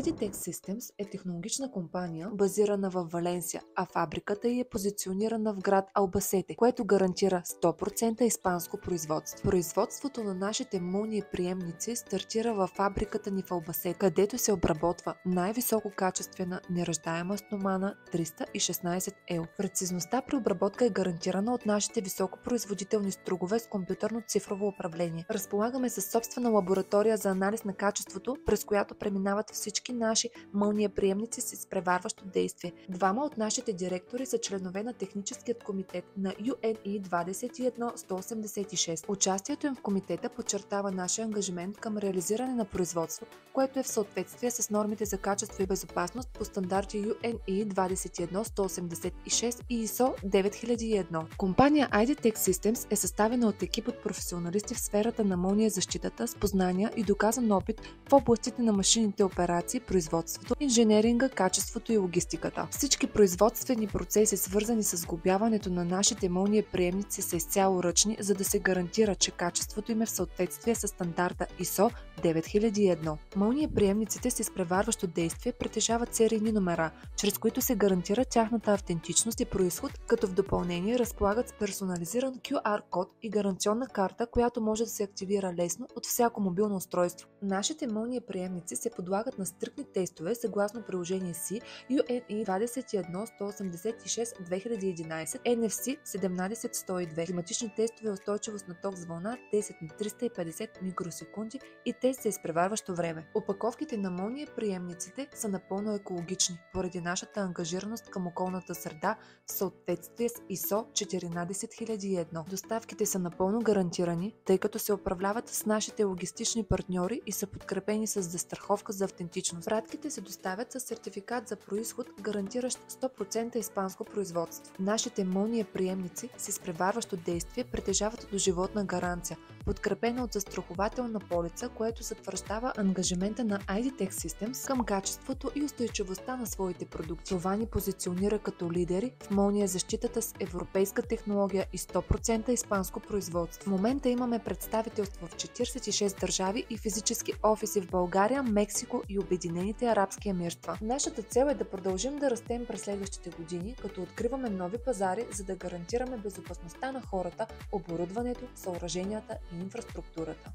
IDTech Systems е технологична компания, базирана в Валенсия, а фабриката й е позиционирана в град Албасете, което гарантира 100% испанско производство. Производството на нашите мълниеприемници стартира във фабриката ни в Албасете, където се обработва най-висококачествена неръждаема стомана 316L. Прецизността при обработка е гарантирана от нашите високопроизводителни стругове с компютърно цифрово управление. Разполагаме със собствена лаборатория за анализ на качеството, през която преминават всички наши мълниеприемници с изпреварващо действие. Двама от нашите директори са членове на техническият комитет на UNE 21186. Участието им в комитета подчертава нашия ангажимент към реализиране на производство, което е в съответствие с нормите за качество и безопасност по стандарти UNE 21186 и ISO 9001. Компания IDTech Systems е съставена от екип от професионалисти в сферата на мълниезащитата с познания и доказан опит в областите на машинните операции, производството, инженеринга, качеството и логистиката. Всички производствени процеси, свързани с сглобяването на нашите мълниеприемници, са изцяло ръчни, за да се гарантира, че качеството им е в съответствие с стандарта ISO 9001. Мълниеприемниците с изпреварващо действие притежават серийни номера, чрез които се гарантира тяхната автентичност и произход, като в допълнение разполагат с персонализиран QR код и гаранционна карта, която може да се активира лесно от всяко мобилно устройство. Нашите мълниеприемници се подлагат на стриктни тестове съгласно приложение C UNE 21186-2011, NFC 17102, климатични тестове, устойчивост на ток с вълна 10 на 350 микросекунди и тест за изпреварващо време. Опаковките на мълниеприемниците са напълно екологични, поради нашата ангажираност към околната среда в съответствие с ISO 14001. Доставките са напълно гарантирани, тъй като се управляват с нашите логистични партньори и са подкрепени с застраховка за автентичност. Пратките се доставят с сертификат за произход, гарантиращ 100% испанско производство. Нашите мълниеприемници с изпреварващо действие притежават доживотна гаранция, подкрепена от застрахователна полица, което затвърждава ангажимента на IDTech Systems към качеството и устойчивостта на своите продукти. Това ни позиционира като лидери в мълниезащитата с европейска технология и 100% испанско производство. В момента имаме представителство в 46 държави и физически офиси в България, Мексико и Обединените арабски емирства. Нашата цел е да продължим да растем през следващите години, като откриваме нови пазари, за да гарантираме безопасността на хората, оборудването, съоръженията и инфраструктурата.